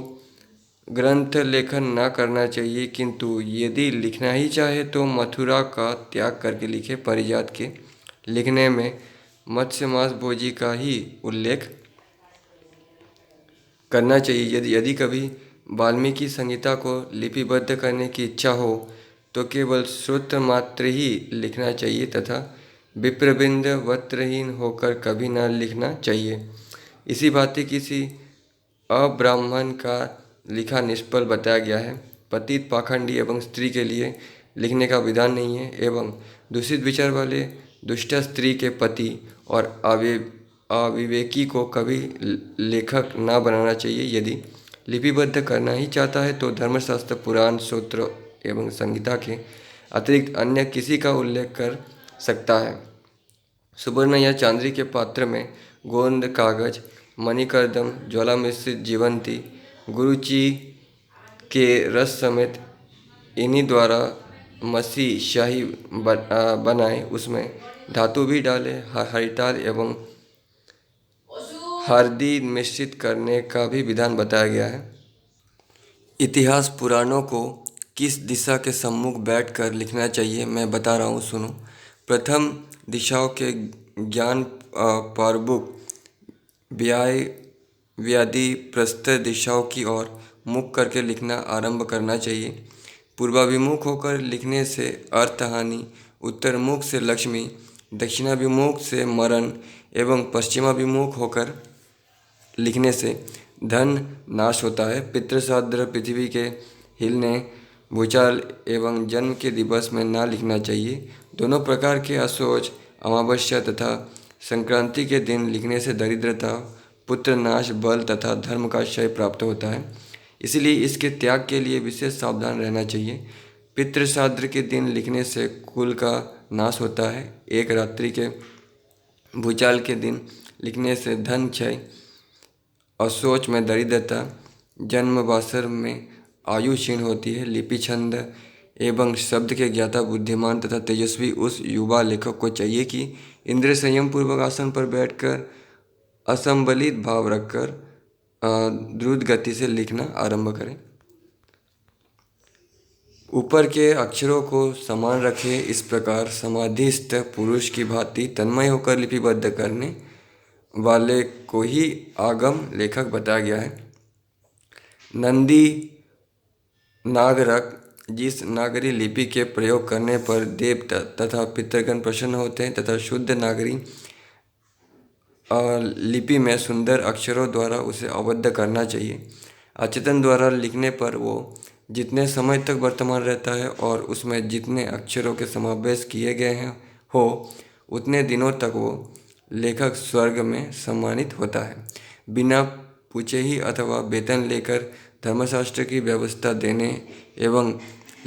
ग्रंथ लेखन ना करना चाहिए, किंतु यदि लिखना ही चाहे तो मथुरा का त्याग करके लिखे। परिजात के लिखने में मत्स्य मांस भोजी का ही उल्लेख करना चाहिए। यदि कभी वाल्मीकि संहिता को लिपिबद्ध करने की इच्छा हो तो केवल श्रोत्र मात्र ही लिखना चाहिए तथा विप्रबिंद वस्त्रहीन होकर कभी न लिखना चाहिए। इसी भांति किसी अब्राह्मण का लिखा निष्फल बताया गया है। पतित पाखंडी एवं स्त्री के लिए लिखने का विधान नहीं है एवं दूषित विचार वाले दुष्ट स्त्री के पति और अविवेकी को कभी लेखक ना बनाना चाहिए। यदि लिपिबद्ध करना ही चाहता है तो धर्मशास्त्र, पुराण, सूत्र एवं संहिता के अतिरिक्त अन्य किसी का उल्लेख कर सकता है। सुवर्ण या चांदी के पात्र में गोंद कागज, मणिकर्दम, ज्वाला मिश्रित जीवंती, गुरुची के रस समेत इन्हीं द्वारा मसी शाही बनाए, उसमें धातु भी डाले। हरिताल एवं हरदी मिश्रित करने का भी विधान बताया गया है। इतिहास पुराणों को किस दिशा के सम्मुख बैठकर लिखना चाहिए मैं बता रहा हूँ, सुनो। प्रथम दिशाओं के ज्ञान पारबुक व्याय व्याधि प्रस्तर दिशाओं की ओर मुख करके लिखना आरंभ करना चाहिए। पूर्वाभिमुख होकर लिखने से अर्थहानि, उत्तरमुख से लक्ष्मी, दक्षिणाभिमुख से मरण एवं पश्चिमाभिमुख होकर लिखने से धन नाश होता है। पितृश्राद्ध पृथ्वी के हिलने, भूचाल एवं जन्म के दिवस में ना लिखना चाहिए। दोनों प्रकार के अशोच, अमावस्या तथा संक्रांति के दिन लिखने से दरिद्रता, पुत्र नाश, बल तथा धर्म का क्षय प्राप्त होता है। इसलिए इसके त्याग के लिए विशेष सावधान रहना चाहिए। पितृश्राद्ध के दिन लिखने से कुल का नाश होता है। एक रात्रि के भूचाल के दिन लिखने से धन क्षय, अशोच में दरिद्रता, जन्म वासर में आयु क्षीण होती है। लिपि छंद एवं शब्द के ज्ञाता बुद्धिमान तथा तेजस्वी उस युवा लेखक को चाहिए कि इंद्रिय संयम पूर्वक आसन पर बैठकर असंबलित भाव रखकर द्रुत गति से लिखना आरंभ करें। ऊपर के अक्षरों को समान रखें। इस प्रकार समाधिस्थ पुरुष की भांति तन्मय होकर लिपिबद्ध करने वाले को ही आगम लेखक बताया गया है। नंदी नागरक, जिस नागरी लिपि के प्रयोग करने पर देव तथा पितृगण प्रसन्न होते हैं तथा शुद्ध नागरी लिपि में सुंदर अक्षरों द्वारा उसे अवद्ध करना चाहिए। अचेतन द्वारा लिखने पर वो जितने समय तक वर्तमान रहता है और उसमें जितने अक्षरों के समावेश किए गए हैं हो उतने दिनों तक वो लेखक स्वर्ग में सम्मानित होता है। बिना पूछे ही अथवा वेतन लेकर धर्मशास्त्र की व्यवस्था देने एवं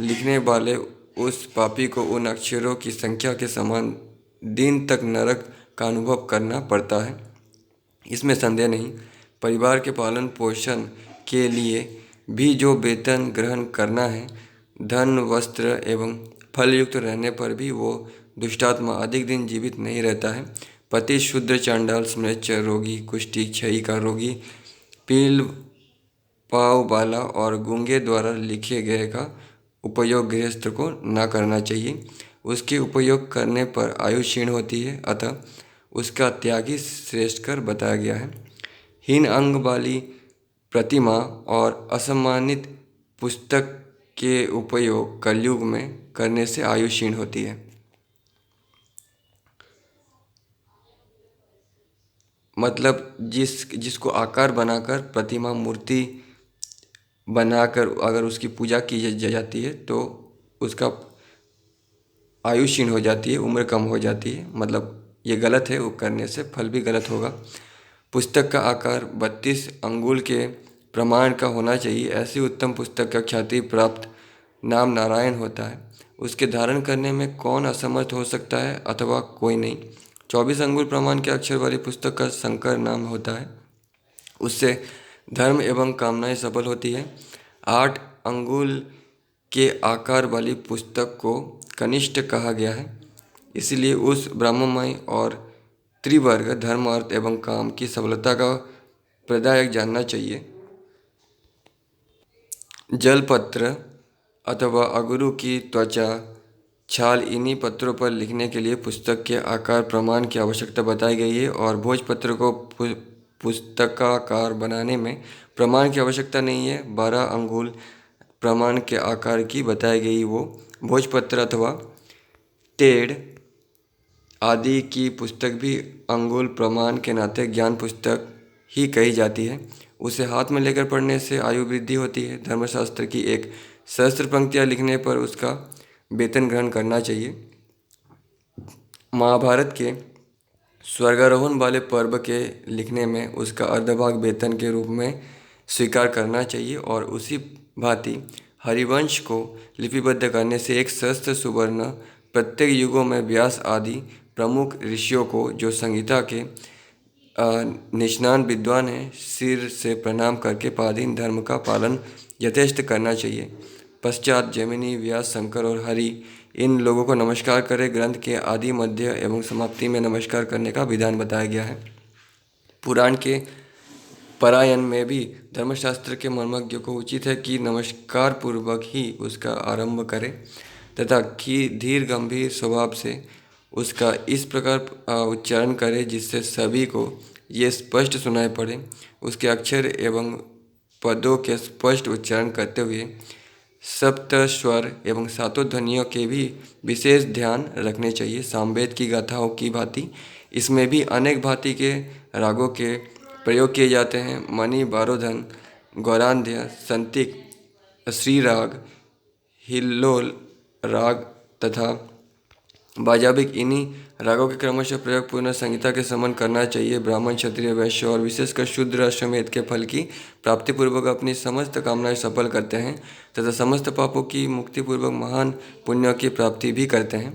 लिखने वाले उस पापी को उन अक्षरों की संख्या के समान दिन तक नरक का अनुभव करना पड़ता है। इसमें संदेह नहीं। परिवार के पालन पोषण के लिए भी जो वेतन ग्रहण करना है, धन, वस्त्र एवं फल युक्त रहने पर भी वो दुष्टात्मा अधिक दिन जीवित नहीं रहता है। पति शूद्र, चांडाल, म्लेच्छ, रोगी, कुष्ठी, क्षयी का रोगी, पील, पाव बाला और गूंगे द्वारा लिखे गए का उपयोग गृहस्थ को ना करना चाहिए। उसके उपयोग करने पर आयु क्षीण होती है, अतः उसका त्याग ही श्रेष्ठ कर बताया गया है। हीन अंग वाली प्रतिमा और असम्मानित पुस्तक के उपयोग कलयुग में करने से आयु क्षीण होती है। मतलब जिसको आकार बनाकर प्रतिमा मूर्ति बनाकर अगर उसकी पूजा की जाती है तो उसका आयु क्षीण हो जाती है, उम्र कम हो जाती है। मतलब ये गलत है, वो करने से फल भी गलत होगा। पुस्तक का आकार 32 अंगुल के प्रमाण का होना चाहिए। ऐसी उत्तम पुस्तक का ख्याति प्राप्त नाम नारायण होता है। उसके धारण करने में कौन असमर्थ हो सकता है अथवा कोई नहीं। 24 अंगुल प्रमाण के अक्षर वाली पुस्तक का शंकर नाम होता है। उससे धर्म एवं कामनाएं सफल होती है। 8 अंगुल के आकार वाली पुस्तक को कनिष्ठ कहा गया है। इसलिए उस ब्रह्ममय और त्रिवर्ग धर्म, अर्थ एवं काम की सफलता का प्रदायक जानना चाहिए। जलपत्र अथवा अगरू की त्वचा, छाल, इन्हीं पत्रों पर लिखने के लिए पुस्तक के आकार प्रमाण की आवश्यकता बताई गई है और भोजपत्र को पुस्तकाकार बनाने में प्रमाण की आवश्यकता नहीं है। 12 अंगुल प्रमाण के आकार की बताई गई वो भोजपत्र अथवा टेढ़ आदि की पुस्तक भी अंगुल प्रमाण के नाते ज्ञान पुस्तक ही कही जाती है। उसे हाथ में लेकर पढ़ने से आयु वृद्धि होती है। धर्मशास्त्र की एक सहस्त्र पंक्तियाँ लिखने पर उसका वेतन ग्रहण करना चाहिए। महाभारत के स्वर्गारोहण वाले पर्व के लिखने में उसका अर्धभाग वेतन के रूप में स्वीकार करना चाहिए और उसी भांति हरिवंश को लिपिबद्ध करने से एक सहस्त्र सुवर्ण प्रत्येक युगों में व्यास आदि प्रमुख ऋषियों को जो संहिता के निष्णात विद्वान हैं सिर से प्रणाम करके पादीन धर्म का पालन यथेष्ट करना चाहिए। पश्चात जैमिनी, व्यास, शंकर और हरि इन लोगों को नमस्कार करें। ग्रंथ के आदि, मध्य एवं समाप्ति में नमस्कार करने का विधान बताया गया है। पुराण के परायण में भी धर्मशास्त्र के मर्मज्ञ को उचित है कि नमस्कार पूर्वक ही उसका आरंभ करें तथा धीर गंभीर स्वभाव से उसका इस प्रकार उच्चारण करें जिससे सभी को ये स्पष्ट सुनाई पड़े। उसके अक्षर एवं पदों के स्पष्ट उच्चारण करते हुए सप्त स्वर एवं सातों ध्वनियों के भी विशेष ध्यान रखने चाहिए। सामवेद की गाथाओं की भांति इसमें भी अनेक भांति के रागों के प्रयोग किए जाते हैं। मणि, बारोधन, गौरांध्य, संतिक, श्रीराग, हिल्लोल राग तथा वाजबिक, इन्हीं रागों के क्रमशः प्रयोग पूर्ण संहिता के समान करना चाहिए। ब्राह्मण, क्षत्रिय, वैश्य और विशेषकर शूद्र अश्वमेध के फल की प्राप्ति पूर्वक अपनी समस्त कामनाएं सफल करते हैं तथा समस्त पापों की मुक्ति पूर्वक महान पुण्यों की प्राप्ति भी करते हैं।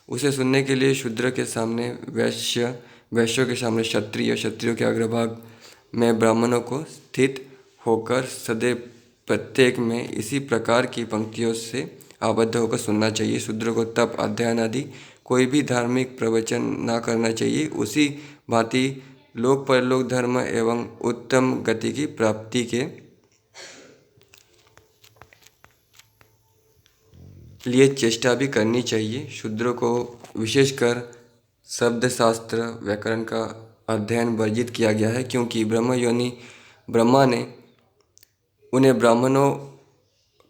उसे सुनने के लिए शूद्र के सामने वैश्य, वैश्यों के सामने क्षत्रिय, क्षत्रियों के अग्रभाग में ब्राह्मणों को स्थित होकर सदैव प्रत्येक में इसी प्रकार की पंक्तियों से आबद्ध होकर सुनना चाहिए। शूद्र को तप, अध्ययन आदि कोई भी धार्मिक प्रवचन ना करना चाहिए। उसी भांति लोक परलोक धर्म एवं उत्तम गति की प्राप्ति के लिए चेष्टा भी करनी चाहिए। शूद्रों को विशेषकर शब्द शास्त्र, व्याकरण का अध्ययन वर्जित किया गया है, क्योंकि ब्रह्मयोनि ब्रह्मा ने उन्हें ब्राह्मणों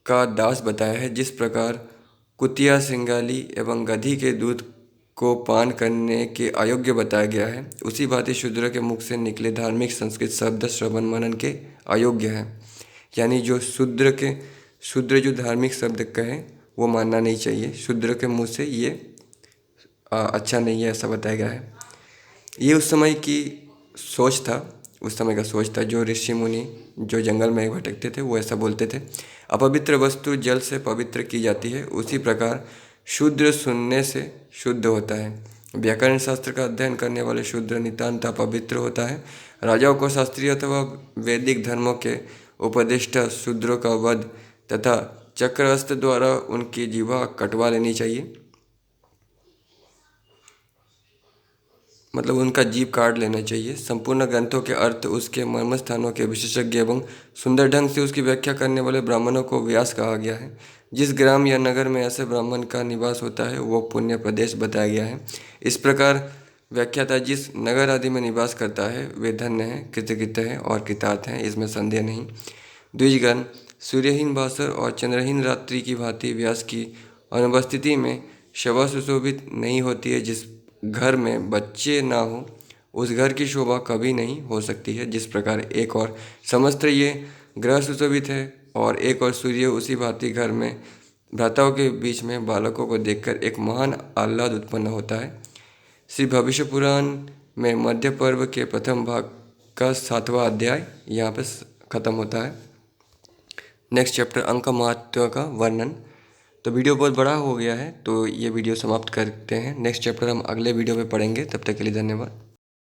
का दास बताया है। जिस प्रकार कुतिया, सिंगाली एवं गधी के दूध को पान करने के अयोग्य बताया गया है, उसी भांति शूद्र के मुख से निकले धार्मिक संस्कृत शब्द श्रवण मनन के अयोग्य है। यानी जो शूद्र जो धार्मिक शब्द कहे वो मानना नहीं चाहिए। शूद्र के मुँह से ये अच्छा नहीं है, ऐसा बताया गया है। ये उस समय की सोच था, उस समय का सोच था। जो ऋषि मुनि जो जंगल में भटकते थे वो ऐसा बोलते थे। अपवित्र वस्तु जल से पवित्र की जाती है, उसी प्रकार शूद्र सुनने से शुद्ध होता है। व्याकरण शास्त्र का अध्ययन करने वाले शूद्र नितांत अपवित्र होता है। राजाओं को शास्त्रीय अथवा वैदिक धर्मों के उपदेष्टा शूद्रों का वध तथा चक्रहस्त द्वारा उनकी जीवा कटवा लेनी चाहिए, मतलब उनका जीव काट लेना चाहिए। संपूर्ण ग्रंथों के अर्थ, उसके मर्म स्थानों के विशेषज्ञ एवं सुंदर ढंग से उसकी व्याख्या करने वाले ब्राह्मणों को व्यास कहा गया है। जिस ग्राम या नगर में ऐसे ब्राह्मण का निवास होता है वो पुण्य प्रदेश बताया गया है। इस प्रकार व्याख्याता जिस नगर आदि में निवास करता है वे धन्य हैं, कृतकृत्य हैं और कृतार्थ हैं, इसमें संदेह नहीं। द्विजगण सूर्यहीन भास्कर और चंद्रहीन रात्रि की भांति व्यास की अनुपस्थिति में शोभा सुशोभित नहीं होती है। जिस घर में बच्चे ना हो उस घर की शोभा कभी नहीं हो सकती है। जिस प्रकार एक और समस्त ये ग्रह सुशोभित है और एक और सूर्य, उसी भांति घर में भ्राताओं के बीच में बालकों को देखकर एक महान आह्लाद उत्पन्न होता है। श्री भविष्य पुराण में मध्य पर्व के प्रथम भाग का 7वां अध्याय यहाँ पर खत्म होता है। नेक्स्ट चैप्टर अंक महत्व का वर्णन। तो वीडियो बहुत बड़ा हो गया है, तो ये वीडियो समाप्त करते हैं। नेक्स्ट चैप्टर हम अगले वीडियो में पढ़ेंगे। तब तक के लिए धन्यवाद।